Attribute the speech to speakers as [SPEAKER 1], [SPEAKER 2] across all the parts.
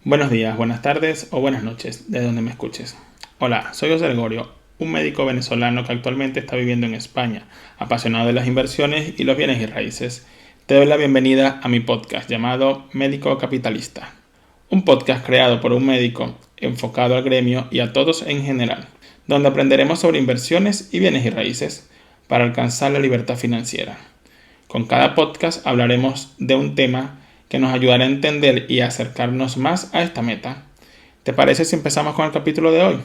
[SPEAKER 1] Buenos días, buenas tardes o buenas noches, de donde me escuches. Hola, soy José Gregorio, un médico venezolano que actualmente está viviendo en España, apasionado de las inversiones y los bienes y raíces. Te doy la bienvenida a mi podcast llamado Médico Capitalista, un podcast creado por un médico enfocado al gremio y a todos en general, donde aprenderemos sobre inversiones y bienes y raíces para alcanzar la libertad financiera. Con cada podcast hablaremos de un tema que nos ayudará a entender y acercarnos más a esta meta. ¿Te parece si empezamos con el capítulo de hoy?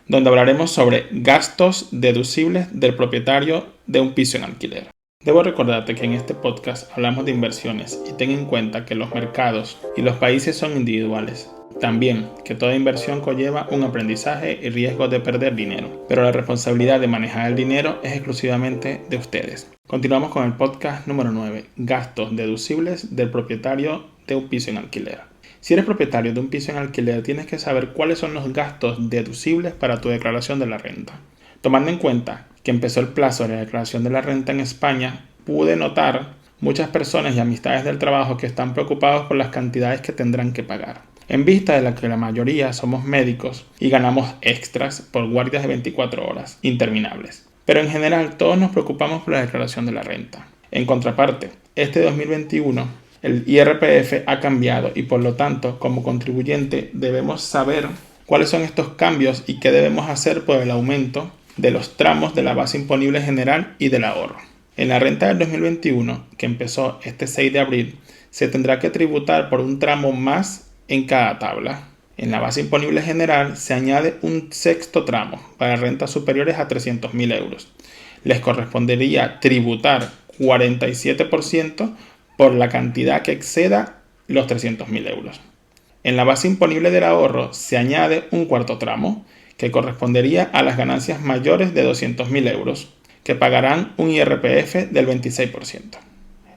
[SPEAKER 1] Donde hablaremos sobre gastos deducibles del propietario de un piso en alquiler. Debo recordarte que en este podcast hablamos de inversiones y ten en cuenta que los mercados y los países son individuales. También que toda inversión conlleva un aprendizaje y riesgo de perder dinero, pero la responsabilidad de manejar el dinero es exclusivamente de ustedes. Continuamos con el podcast número 9, gastos deducibles del propietario de un piso en alquiler. Si eres propietario de un piso en alquiler, tienes que saber cuáles son los gastos deducibles para tu declaración de la renta. Tomando en cuenta que empezó el plazo de la declaración de la renta en España, pude notar muchas personas y amistades del trabajo que están preocupados por las cantidades que tendrán que pagar. En vista de que la mayoría somos médicos y ganamos extras por guardias de 24 horas interminables. Pero en general todos nos preocupamos por la declaración de la renta. En contraparte, este 2021 el IRPF ha cambiado y por lo tanto como contribuyente debemos saber cuáles son estos cambios y qué debemos hacer por el aumento de los tramos de la base imponible general y del ahorro. En la renta del 2021, que empezó este 6 de abril, se tendrá que tributar por un tramo más en cada tabla. En la base imponible general se añade un sexto tramo para rentas superiores a 300.000 euros. Les correspondería tributar 47% por la cantidad que exceda los 300.000 euros. En la base imponible del ahorro se añade un cuarto tramo que correspondería a las ganancias mayores de 200.000 euros, que pagarán un IRPF del 26%.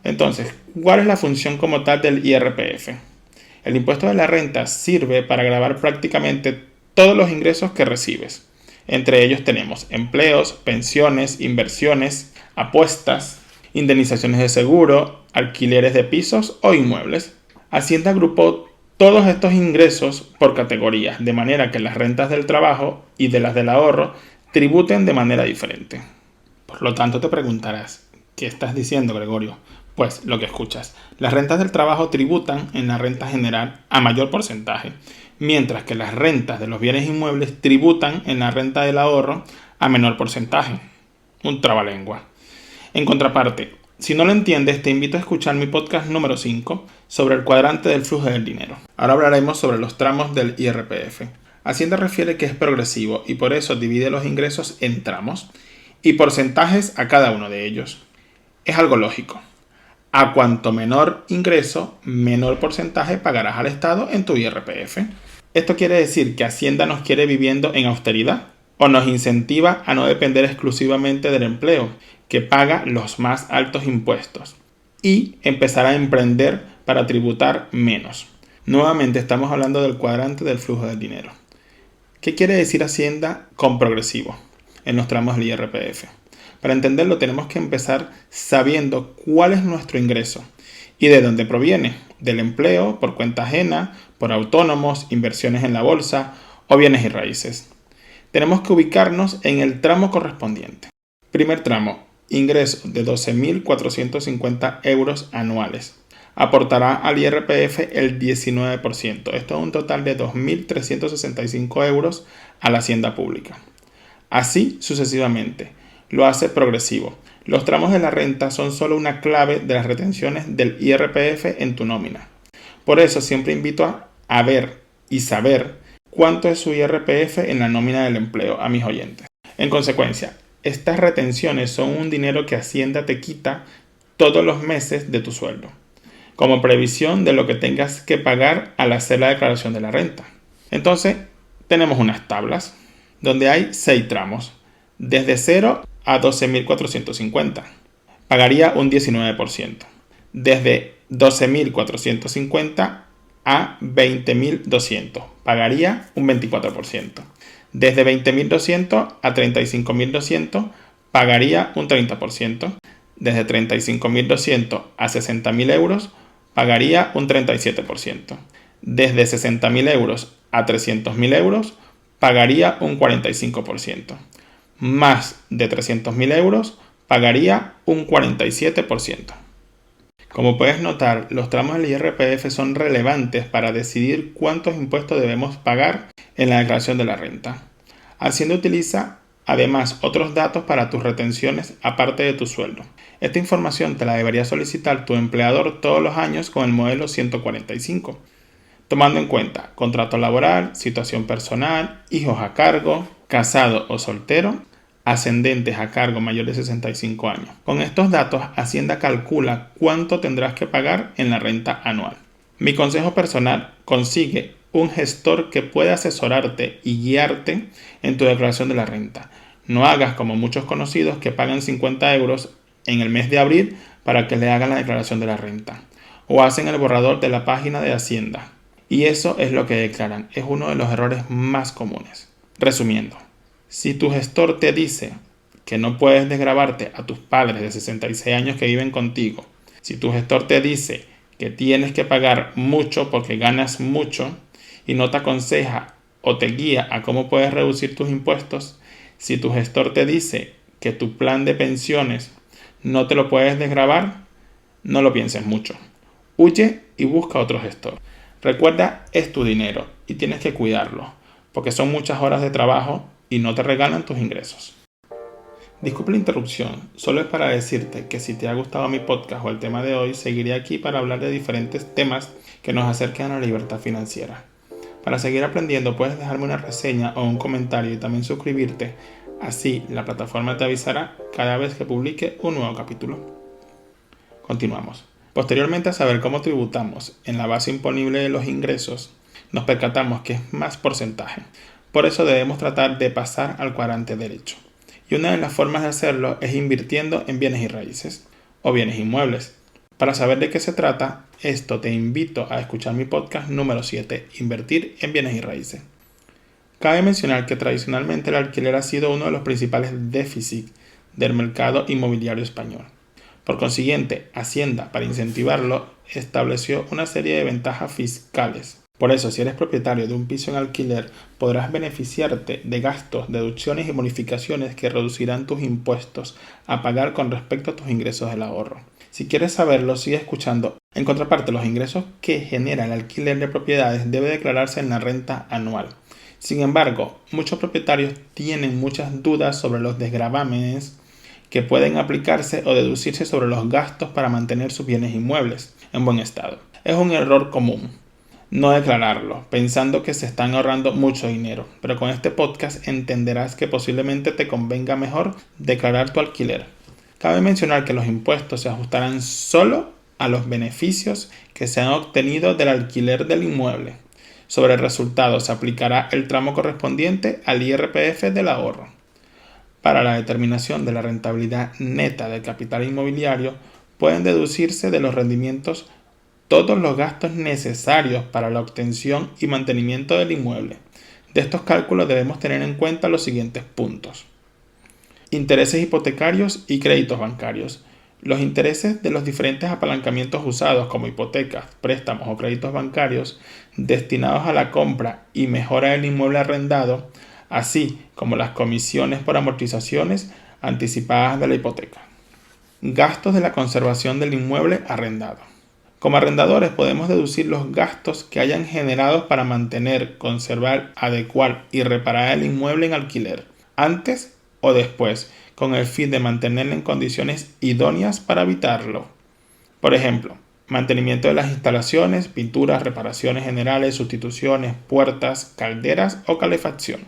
[SPEAKER 1] Entonces, ¿cuál es la función como tal del IRPF? El impuesto de la renta sirve para gravar prácticamente todos los ingresos que recibes. Entre ellos tenemos empleos, pensiones, inversiones, apuestas, indemnizaciones de seguro, alquileres de pisos o inmuebles. Hacienda agrupó todos estos ingresos por categorías, de manera que las rentas del trabajo y de las del ahorro tributen de manera diferente. Por lo tanto, te preguntarás, ¿qué estás diciendo, Gregorio? Pues lo que escuchas. Las rentas del trabajo tributan en la renta general a mayor porcentaje, mientras que las rentas de los bienes inmuebles tributan en la renta del ahorro a menor porcentaje. Un trabalengua. En contraparte, si no lo entiendes, te invito a escuchar mi podcast número 5 sobre el cuadrante del flujo del dinero. Ahora hablaremos sobre los tramos del IRPF. Hacienda refiere que es progresivo y por eso divide los ingresos en tramos y porcentajes a cada uno de ellos. Es algo lógico. A cuanto menor ingreso, menor porcentaje pagarás al Estado en tu IRPF. ¿Esto quiere decir que Hacienda nos quiere viviendo en austeridad? ¿O nos incentiva a no depender exclusivamente del empleo, que paga los más altos impuestos, y empezar a emprender para tributar menos? Nuevamente estamos hablando del cuadrante del flujo del dinero. ¿Qué quiere decir Hacienda con progresivo en los tramos del IRPF? Para entenderlo tenemos que empezar sabiendo cuál es nuestro ingreso y de dónde proviene, del empleo, por cuenta ajena, por autónomos, inversiones en la bolsa o bienes y raíces. Tenemos que ubicarnos en el tramo correspondiente. Primer tramo, ingreso de 12.450 euros anuales. Aportará al IRPF el 19%. Esto es un total de 2.365 euros a la hacienda pública. Así sucesivamente. Lo hace progresivo. Los tramos de la renta son solo una clave de las retenciones del IRPF en tu nómina. Por eso siempre invito a ver y saber cuánto es su IRPF en la nómina del empleo a mis oyentes. En consecuencia, estas retenciones son un dinero que Hacienda te quita todos los meses de tu sueldo, como previsión de lo que tengas que pagar al hacer la declaración de la renta. Entonces, tenemos unas tablas donde hay 6 tramos, desde 0 a 12.450. Pagaría un 19%. Desde 12.450 a 20.200. Pagaría un 24%. Desde 20.200 a 35.200. Pagaría un 30%. Desde 35.200 a 60.000 euros. Pagaría un 37%. Desde 60.000 euros a 300.000 euros pagaría un 45%. Más de 300.000 euros pagaría un 47%. Como puedes notar, los tramos del IRPF son relevantes para decidir cuántos impuestos debemos pagar en la declaración de la renta. Hacienda utiliza además otros datos para tus retenciones aparte de tu sueldo. Esta información te la debería solicitar tu empleador todos los años con el modelo 145, tomando en cuenta contrato laboral, situación personal, hijos a cargo, casado o soltero, ascendentes a cargo mayores de 65 años. Con estos datos, Hacienda calcula cuánto tendrás que pagar en la renta anual. Mi consejo personal: consigue un gestor que pueda asesorarte y guiarte en tu declaración de la renta. No hagas como muchos conocidos que pagan 50 euros en el mes de abril para que le hagan la declaración de la renta, o hacen el borrador de la página de Hacienda. Y eso es lo que declaran. Es uno de los errores más comunes. Resumiendo, si tu gestor te dice que no puedes desgravarte a tus padres de 66 años que viven contigo, si tu gestor te dice que tienes que pagar mucho porque ganas mucho y no te aconseja o te guía a cómo puedes reducir tus impuestos, si tu gestor te dice que tu plan de pensiones no te lo puedes desgravar, no lo pienses mucho. Huye y busca otro gestor. Recuerda, es tu dinero y tienes que cuidarlo, porque son muchas horas de trabajo y no te regalan tus ingresos. Disculpe la interrupción, solo es para decirte que si te ha gustado mi podcast o el tema de hoy, seguiré aquí para hablar de diferentes temas que nos acerquen a la libertad financiera. Para seguir aprendiendo puedes dejarme una reseña o un comentario y también suscribirte, así la plataforma te avisará cada vez que publique un nuevo capítulo. Continuamos. Posteriormente a saber cómo tributamos en la base imponible de los ingresos, nos percatamos que es más porcentaje. Por eso debemos tratar de pasar al cuadrante derecho. Y una de las formas de hacerlo es invirtiendo en bienes y raíces o bienes inmuebles. Para saber de qué se trata, te invito a escuchar mi podcast número 7, Invertir en bienes y raíces. Cabe mencionar que tradicionalmente el alquiler ha sido uno de los principales déficits del mercado inmobiliario español. Por consiguiente, Hacienda, para incentivarlo, estableció una serie de ventajas fiscales. Por eso, si eres propietario de un piso en alquiler, podrás beneficiarte de gastos, deducciones y bonificaciones que reducirán tus impuestos a pagar con respecto a tus ingresos del ahorro. Si quieres saberlo, sigue escuchando. En contraparte, los ingresos que genera el alquiler de propiedades debe declararse en la renta anual. Sin embargo, muchos propietarios tienen muchas dudas sobre los desgravámenes que pueden aplicarse o deducirse sobre los gastos para mantener sus bienes inmuebles en buen estado. Es un error común no declararlo, pensando que se están ahorrando mucho dinero, pero con este podcast entenderás que posiblemente te convenga mejor declarar tu alquiler. Cabe mencionar que los impuestos se ajustarán solo a los beneficios que se han obtenido del alquiler del inmueble. Sobre el resultado se aplicará el tramo correspondiente al IRPF del ahorro. Para la determinación de la rentabilidad neta del capital inmobiliario, pueden deducirse de los rendimientos todos los gastos necesarios para la obtención y mantenimiento del inmueble. De estos cálculos debemos tener en cuenta los siguientes puntos: intereses hipotecarios y créditos bancarios. Los intereses de los diferentes apalancamientos usados como hipotecas, préstamos o créditos bancarios destinados a la compra y mejora del inmueble arrendado, así como las comisiones por amortizaciones anticipadas de la hipoteca. Gastos de la conservación del inmueble arrendado. Como arrendadores podemos deducir los gastos que hayan generado para mantener, conservar, adecuar y reparar el inmueble en alquiler, antes o después, con el fin de mantenerlo en condiciones idóneas para habitarlo. Por ejemplo, mantenimiento de las instalaciones, pinturas, reparaciones generales, sustituciones, puertas, calderas o calefacción.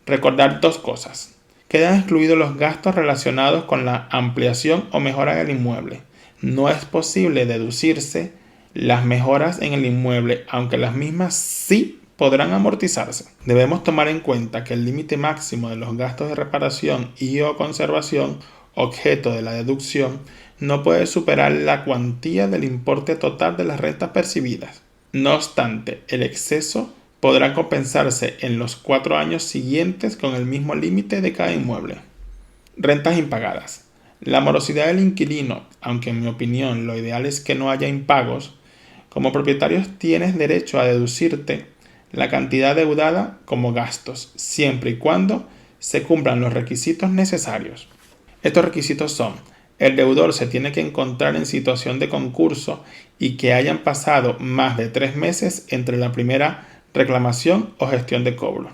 [SPEAKER 1] Recordar dos cosas: quedan excluidos los gastos relacionados con la ampliación o mejora del inmueble. No es posible deducirse las mejoras en el inmueble, aunque las mismas sí podrán amortizarse. Debemos tomar en cuenta que el límite máximo de los gastos de reparación y o conservación, objeto de la deducción, no puede superar la cuantía del importe total de las rentas percibidas. No obstante, el exceso podrá compensarse en los 4 años siguientes con el mismo límite de cada inmueble. Rentas impagadas. La morosidad del inquilino, aunque en mi opinión lo ideal es que no haya impagos, Como propietarios tienes derecho a deducirte la cantidad deudada como gastos, siempre y cuando se cumplan los requisitos necesarios. Estos requisitos son: el deudor se tiene que encontrar en situación de concurso y que hayan pasado más de 3 meses entre la primera reclamación o gestión de cobro.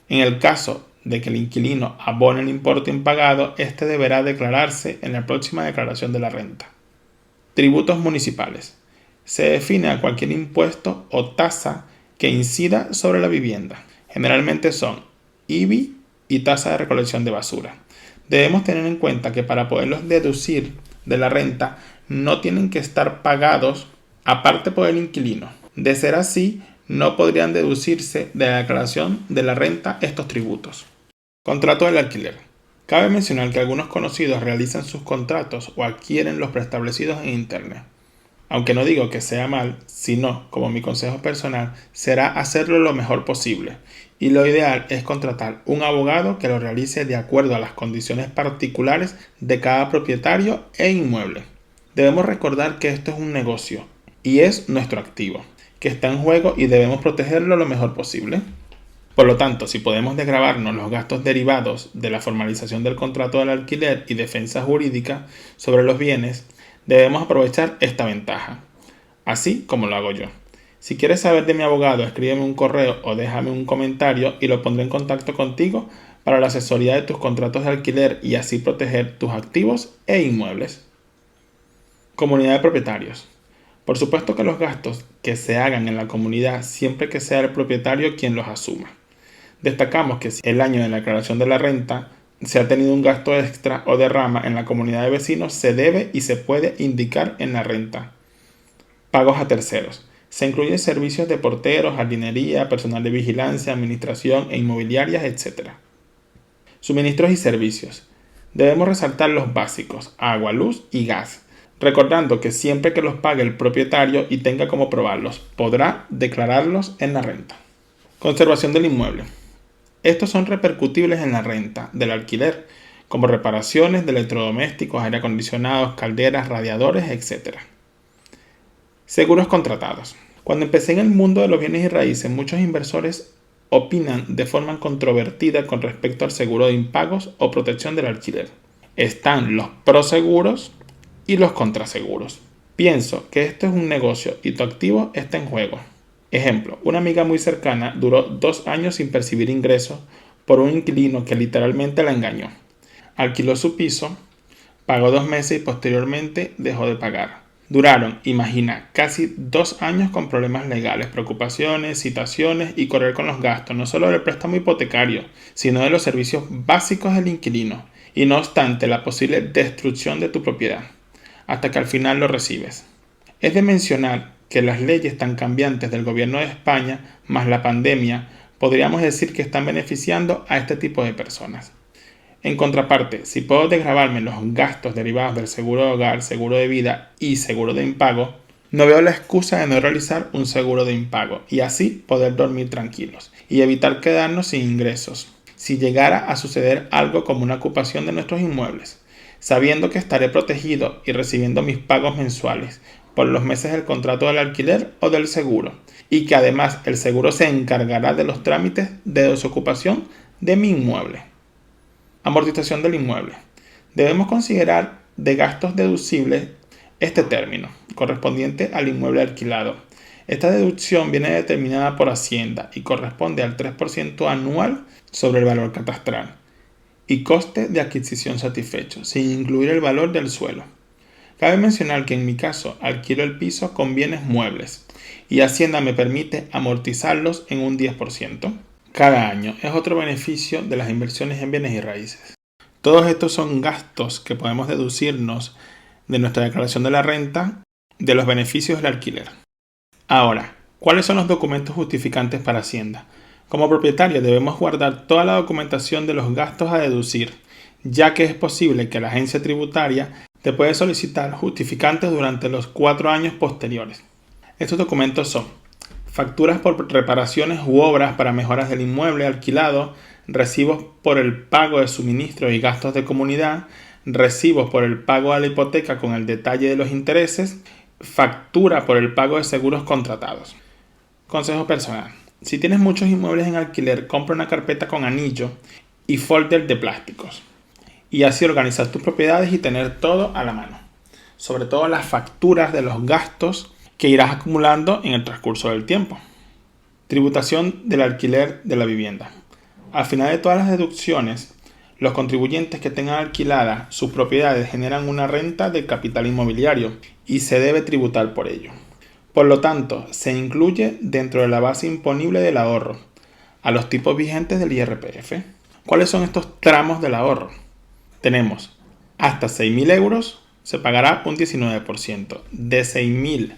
[SPEAKER 1] En el caso de que el inquilino abone el importe impagado, este deberá declararse en la próxima declaración de la renta. Tributos municipales. Se define a cualquier impuesto o tasa que incida sobre la vivienda. Generalmente son IBI y tasa de recolección de basura. Debemos tener en cuenta que para poderlos deducir de la renta no tienen que estar pagados aparte por el inquilino. De ser así, no podrían deducirse de la declaración de la renta estos tributos. Contrato del alquiler. Cabe mencionar que algunos conocidos realizan sus contratos o adquieren los preestablecidos en Internet. Aunque no digo que sea mal, sino, como mi consejo personal, será hacerlo lo mejor posible. Y lo ideal es contratar un abogado que lo realice de acuerdo a las condiciones particulares de cada propietario e inmueble. Debemos recordar que esto es un negocio y es nuestro activo, que está en juego y debemos protegerlo lo mejor posible. Por lo tanto, si podemos desgravarnos los gastos derivados de la formalización del contrato del alquiler y defensa jurídica sobre los bienes, debemos aprovechar esta ventaja, así como lo hago yo. Si quieres saber de mi abogado, escríbeme un correo o déjame un comentario y lo pondré en contacto contigo para la asesoría de tus contratos de alquiler y así proteger tus activos e inmuebles. Comunidad de propietarios. Por supuesto que los gastos que se hagan en la comunidad siempre que sea el propietario quien los asuma. Destacamos que si el año de la declaración de la renta se ha tenido un gasto extra o derrama en la comunidad de vecinos, se debe y se puede indicar en la renta. Pagos a terceros. Se incluyen servicios de porteros, jardinería, personal de vigilancia, administración e inmobiliarias, etc. Suministros y servicios. Debemos resaltar los básicos: agua, luz y gas, recordando que siempre que los pague el propietario y tenga cómo probarlos, podrá declararlos en la renta. Conservación del inmueble. Estos son repercutibles en la renta del alquiler, como reparaciones de electrodomésticos, aire acondicionados, calderas, radiadores, etc. Seguros contratados. Cuando empecé en el mundo de los bienes y raíces, muchos inversores opinan de forma controvertida con respecto al seguro de impagos o protección del alquiler. Están los proseguros y los contraseguros. Pienso que esto es un negocio y tu activo está en juego. Ejemplo, una amiga muy cercana duró 2 años sin percibir ingresos por un inquilino que literalmente la engañó. Alquiló su piso, pagó 2 meses y posteriormente dejó de pagar. Duraron, imagina, casi 2 años con problemas legales, preocupaciones, citaciones y correr con los gastos, no solo del préstamo hipotecario, sino de los servicios básicos del inquilino, y no obstante la posible destrucción de tu propiedad, hasta que al final lo recibes. Es de mencionar que las leyes tan cambiantes del gobierno de España, más la pandemia, podríamos decir que están beneficiando a este tipo de personas. En contraparte, si puedo desgravarme los gastos derivados del seguro de hogar, seguro de vida y seguro de impago, no veo la excusa de no realizar un seguro de impago y así poder dormir tranquilos y evitar quedarnos sin ingresos si llegara a suceder algo como una ocupación de nuestros inmuebles, sabiendo que estaré protegido y recibiendo mis pagos mensuales por los meses del contrato del alquiler o del seguro, y que además el seguro se encargará de los trámites de desocupación de mi inmueble. Amortización del inmueble. Debemos considerar de gastos deducibles este término, correspondiente al inmueble alquilado. Esta deducción viene determinada por Hacienda y corresponde al 3% anual sobre el valor catastral y coste de adquisición satisfecho, sin incluir el valor del suelo. Cabe mencionar que en mi caso alquilo el piso con bienes muebles y Hacienda me permite amortizarlos en un 10% cada año. Es otro beneficio de las inversiones en bienes y raíces. Todos estos son gastos que podemos deducirnos de nuestra declaración de la renta de los beneficios del alquiler. Ahora, ¿cuáles son los documentos justificantes para Hacienda? Como propietario debemos guardar toda la documentación de los gastos a deducir, ya que es posible que la agencia tributaria te puede solicitar justificantes durante los 4 años posteriores. Estos documentos son facturas por reparaciones u obras para mejoras del inmueble alquilado, recibos por el pago de suministros y gastos de comunidad, recibos por el pago de la hipoteca con el detalle de los intereses factura por el pago de seguros contratados. Consejo personal. Si tienes muchos inmuebles en alquiler, compra una carpeta con anillo y folder de plásticos. Y así organizar tus propiedades y tener todo a la mano. Sobre todo las facturas de los gastos que irás acumulando en el transcurso del tiempo. Tributación del alquiler de la vivienda. Al final de todas las deducciones, los contribuyentes que tengan alquiladas sus propiedades generan una renta del capital inmobiliario y se debe tributar por ello. Por lo tanto, se incluye dentro de la base imponible del ahorro, a los tipos vigentes del IRPF. ¿Cuáles son estos tramos del ahorro? Tenemos hasta 6.000 euros, se pagará un 19%. De 6.000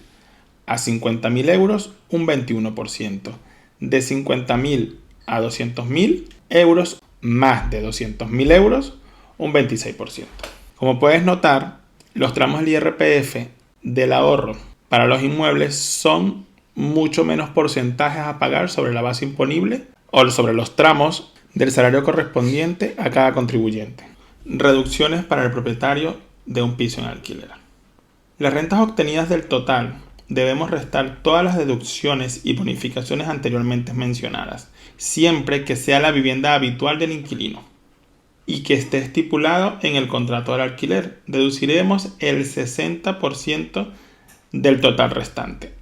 [SPEAKER 1] a 50.000 euros, un 21%. De 50.000 a 200.000 euros, más de 200.000 euros, un 26%. Como puedes notar, los tramos del IRPF del ahorro para los inmuebles son mucho menos porcentajes a pagar sobre la base imponible o sobre los tramos del salario correspondiente a cada contribuyente. Reducciones para el propietario de un piso en alquiler. Las rentas obtenidas del total debemos restar todas las deducciones y bonificaciones anteriormente mencionadas, siempre que sea la vivienda habitual del inquilino y que esté estipulado en el contrato del alquiler. Deduciremos el 60% del total restante.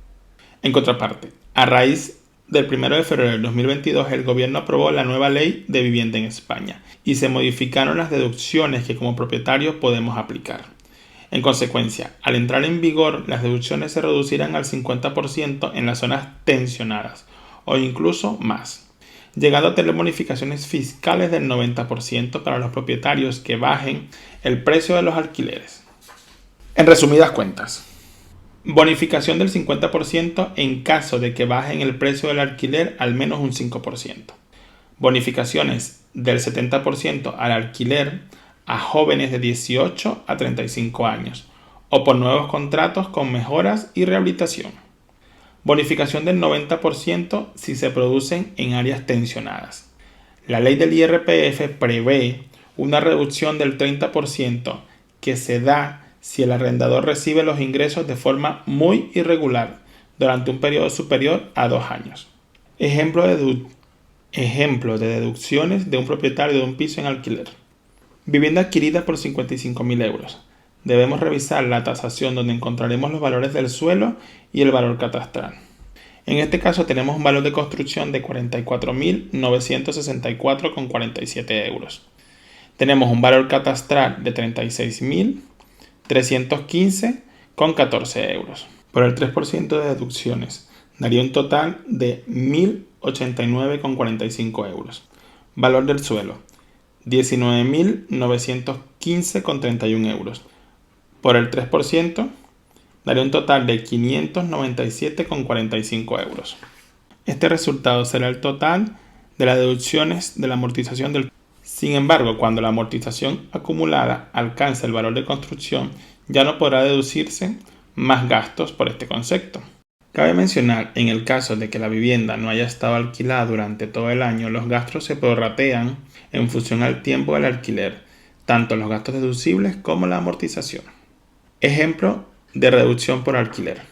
[SPEAKER 1] En contraparte, a raíz del 1 de febrero del 2022, el gobierno aprobó la nueva ley de vivienda en España y se modificaron las deducciones que como propietarios podemos aplicar. En consecuencia, al entrar en vigor, las deducciones se reducirán al 50% en las zonas tensionadas o incluso más, llegando a tener bonificaciones fiscales del 90% para los propietarios que bajen el precio de los alquileres. En resumidas cuentas, bonificación del 50% en caso de que bajen el precio del alquiler al menos un 5%. Bonificaciones del 70% al alquiler a jóvenes de 18 a 35 años o por nuevos contratos con mejoras y rehabilitación. Bonificación del 90% si se producen en áreas tensionadas. La ley del IRPF prevé una reducción del 30% que se da si el arrendador recibe los ingresos de forma muy irregular durante un periodo superior a 2 años. Ejemplo de deducciones de un propietario de un piso en alquiler. Vivienda adquirida por 55.000 euros. Debemos revisar la tasación donde encontraremos los valores del suelo y el valor catastral. En este caso tenemos un valor de construcción de 44.964,47 euros. Tenemos un valor catastral de 36.315,14 euros. Por el 3% de deducciones daría un total de 1.089,45 euros. Valor del suelo, 19.915,31 euros. Por el 3% daría un total de 597,45 euros. Este resultado será el total de las deducciones de la amortización del. Sin embargo, cuando la amortización acumulada alcance el valor de construcción, ya no podrá deducirse más gastos por este concepto. Cabe mencionar, en el caso de que la vivienda no haya estado alquilada durante todo el año, los gastos se prorratean en función al tiempo del alquiler, tanto los gastos deducibles como la amortización. Ejemplo de reducción por alquiler.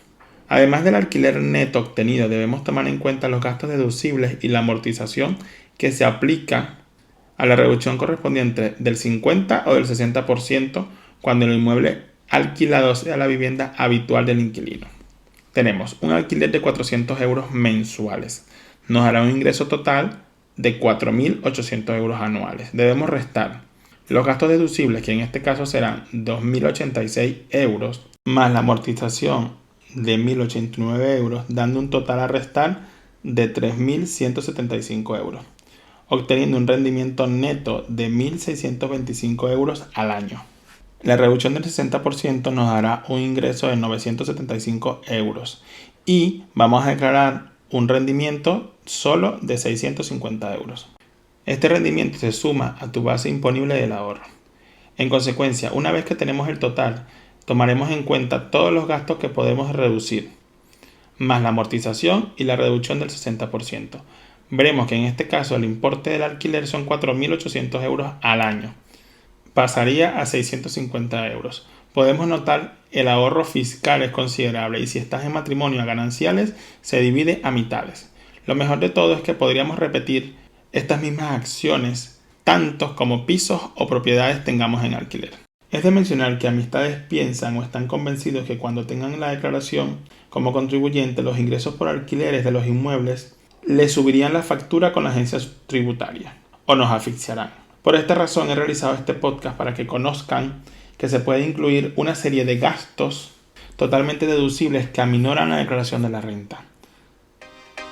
[SPEAKER 1] Además del alquiler neto obtenido, debemos tomar en cuenta los gastos deducibles y la amortización que se aplica a la reducción correspondiente del 50 o del 60% cuando el inmueble alquilado sea la vivienda habitual del inquilino. Tenemos un alquiler de 400 euros mensuales. Nos dará un ingreso total de 4.800 euros anuales. Debemos restar los gastos deducibles, que en este caso serán 2.086 euros, más la amortización de 1.089 euros, dando un total a restar de 3.175 euros, obteniendo un rendimiento neto de 1.625 euros al año. La reducción del 60% nos dará un ingreso de 975 euros y vamos a declarar un rendimiento solo de 650 euros. Este rendimiento se suma a tu base imponible del ahorro. En consecuencia, una vez que tenemos el total, tomaremos en cuenta todos los gastos que podemos reducir, más la amortización y la reducción del 60%. Veremos que en este caso el importe del alquiler son 4.800 euros al año. Pasaría a 650 euros, podemos notar el ahorro fiscal es considerable y si estás en matrimonio a gananciales se divide a mitades. Lo mejor de todo es que podríamos repetir estas mismas acciones tantos como pisos o propiedades tengamos en alquiler. Es de mencionar que amistades piensan o están convencidos que cuando tengan la declaración como contribuyente los ingresos por alquileres de los inmuebles les subirían la factura con la agencia tributaria o nos asfixiarán. Por esta razón he realizado este podcast para que conozcan que se puede incluir una serie de gastos totalmente deducibles que aminoran la declaración de la renta.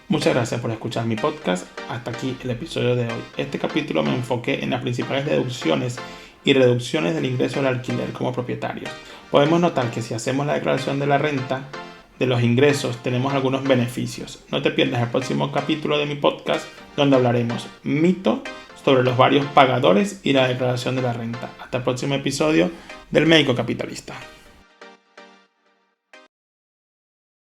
[SPEAKER 1] Muchas gracias por escuchar mi podcast. Hasta aquí el episodio de hoy. Este capítulo me enfoqué en las principales deducciones y reducciones del ingreso del alquiler como propietarios. Podemos notar que si hacemos la declaración de la renta de los ingresos tenemos algunos beneficios. No te pierdas el próximo capítulo de mi podcast donde hablaremos mito sobre los varios pagadores y la declaración de la renta. Hasta el próximo episodio del Médico Capitalista.